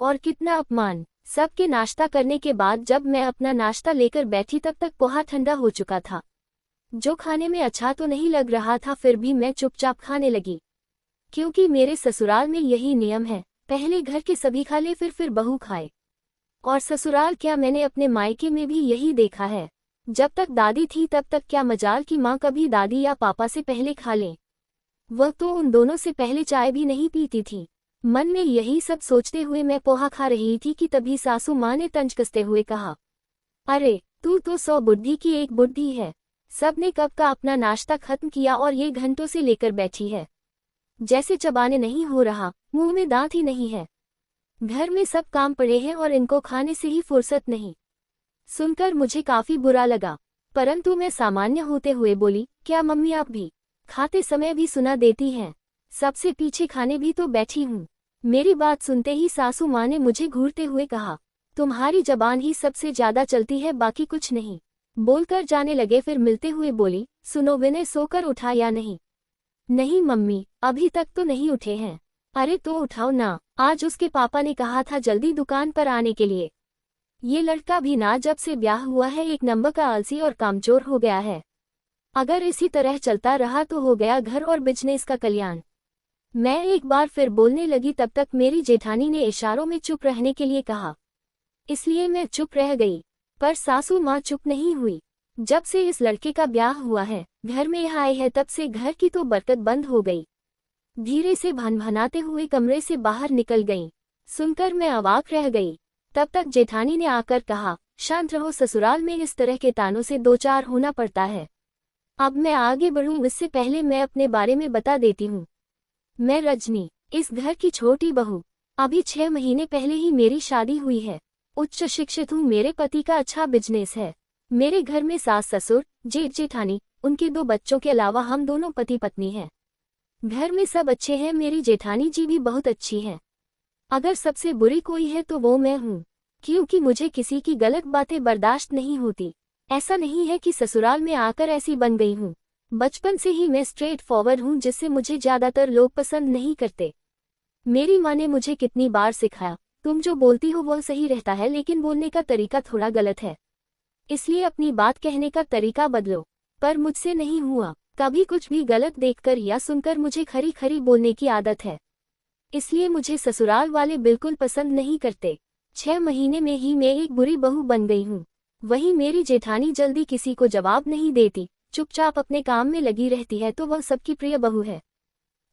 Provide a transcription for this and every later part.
और कितना अपमान। सबके नाश्ता करने के बाद जब मैं अपना नाश्ता लेकर बैठी तब तक पोहा ठंडा हो चुका था, जो खाने में अच्छा तो नहीं लग रहा था, फिर भी मैं चुपचाप खाने लगी, क्योंकि मेरे ससुराल में यही नियम है, पहले घर के सभी खा ले फिर बहू खाए। और ससुराल क्या, मैंने अपने मायके में भी यही देखा है। जब तक दादी थी तब तक क्या मजाल कि माँ कभी दादी या पापा से पहले खा लें। वह तो उन दोनों से पहले चाय भी नहीं पीती थी। मन में यही सब सोचते हुए मैं पोहा खा रही थी कि तभी सासू माँ ने तंज कसते हुए कहा, अरे तू तो 100 बुद्धि की एक बुद्धि है। सबने कब का अपना नाश्ता खत्म किया और ये घंटों से लेकर बैठी है, जैसे चबाने नहीं हो रहा, मुंह में दांत ही नहीं है। घर में सब काम पड़े हैं और इनको खाने से ही फुर्सत नहीं। सुनकर मुझे काफी बुरा लगा, परंतु मैं सामान्य होते हुए बोली, क्या मम्मी आप भी खाते समय भी सुना देती हैं? सबसे पीछे खाने भी तो बैठी हूँ। मेरी बात सुनते ही सासू माँ ने मुझे घूरते हुए कहा, तुम्हारी जबान ही सबसे ज्यादा चलती है, बाकी कुछ नहीं। बोलकर जाने लगे, फिर मिलते हुए बोली, सुनो विनय सोकर उठा या नहीं? नहीं मम्मी, अभी तक तो नहीं उठे हैं। अरे तो उठाओ ना, आज उसके पापा ने कहा था जल्दी दुकान पर आने के लिए। ये लड़का भी ना जब से ब्याह हुआ है एक नंबर का आलसी और कामचोर हो गया है। अगर इसी तरह चलता रहा तो हो गया घर और बिजनेस का कल्याण। मैं एक बार फिर बोलने लगी, तब तक मेरी जेठानी ने इशारों में चुप रहने के लिए कहा, इसलिए मैं चुप रह गई। पर सासू माँ चुप नहीं हुई। जब से इस लड़के का ब्याह हुआ है, घर में यह आए है, तब से घर की तो बरकत बंद हो गई। धीरे से भनभनाते हुए कमरे से बाहर निकल गईं। सुनकर मैं अवाक रह गई। तब तक जेठानी ने आकर कहा, शांत रहो, ससुराल में इस तरह के तानों से दो चार होना पड़ता है। अब मैं आगे बढ़ूं इससे पहले मैं अपने बारे में बता देती हूँ। मैं रजनी, इस घर की छोटी बहू। अभी 6 महीने पहले ही मेरी शादी हुई है। उच्च शिक्षित हूँ, मेरे पति का अच्छा बिजनेस है। मेरे घर में सास ससुर, जेठ जेठानी, उनके 2 बच्चों के अलावा हम दोनों पति पत्नी हैं। घर में सब अच्छे हैं, मेरी जेठानी जी भी बहुत अच्छी हैं। अगर सबसे बुरी कोई है तो वो मैं हूँ, क्योंकि मुझे किसी की गलत बातें बर्दाश्त नहीं होती। ऐसा नहीं है कि ससुराल में आकर ऐसी बन गई हूँ। बचपन से ही मैं स्ट्रेट फॉरवर्ड हूँ, जिससे मुझे ज्यादातर लोग पसंद नहीं करते। मेरी माँ ने मुझे कितनी बार सिखाया, तुम जो बोलती हो वह सही रहता है, लेकिन बोलने का तरीका थोड़ा गलत है, इसलिए अपनी बात कहने का तरीका बदलो। पर मुझसे नहीं हुआ। कभी कुछ भी गलत देखकर या सुनकर मुझे खरी खरी बोलने की आदत है, इसलिए मुझे ससुराल वाले बिल्कुल पसंद नहीं करते। 6 महीने में ही मैं एक बुरी बहू बन गई हूँ। वहीं मेरी जेठानी जल्दी किसी को जवाब नहीं देती, चुपचाप अपने काम में लगी रहती है, तो वह सबकी प्रिय बहू है।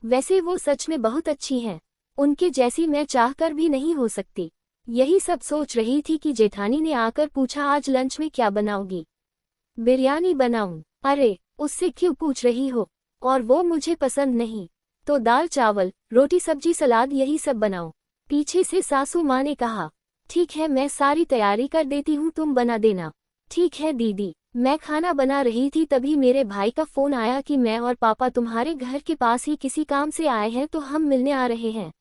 वैसे वो सच में बहुत अच्छी हैं, उनके जैसी मैं चाहकर भी नहीं हो सकती। यही सब सोच रही थी कि जेठानी ने आकर पूछा, आज लंच में क्या बनाओगी? बिरयानी बनाऊं? अरे उससे क्यों पूछ रही हो? और वो मुझे पसंद नहीं, तो दाल चावल रोटी सब्जी सलाद यही सब बनाओ। पीछे से सासू माँ ने कहा, ठीक है मैं सारी तैयारी कर देती हूँ, तुम बना देना। ठीक है दीदी। मैं खाना बना रही थी तभी मेरे भाई का फोन आया कि मैं और पापा तुम्हारे घर के पास ही किसी काम से आए हैं, तो हम मिलने आ रहे हैं।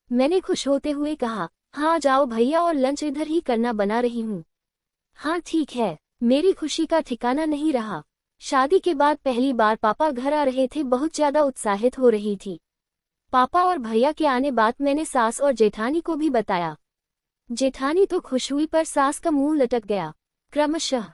मैंने खुश होते हुए कहा, हाँ जाओ भैया, और लंच इधर ही करना, बना रही हूँ। हाँ ठीक है। मेरी खुशी का ठिकाना नहीं रहा। शादी के बाद पहली बार पापा घर आ रहे थे, बहुत ज्यादा उत्साहित हो रही थी। पापा और भैया के आने बात मैंने सास और जेठानी को भी बताया। जेठानी तो खुश हुई, पर सास का मुंह लटक गया। क्रमशः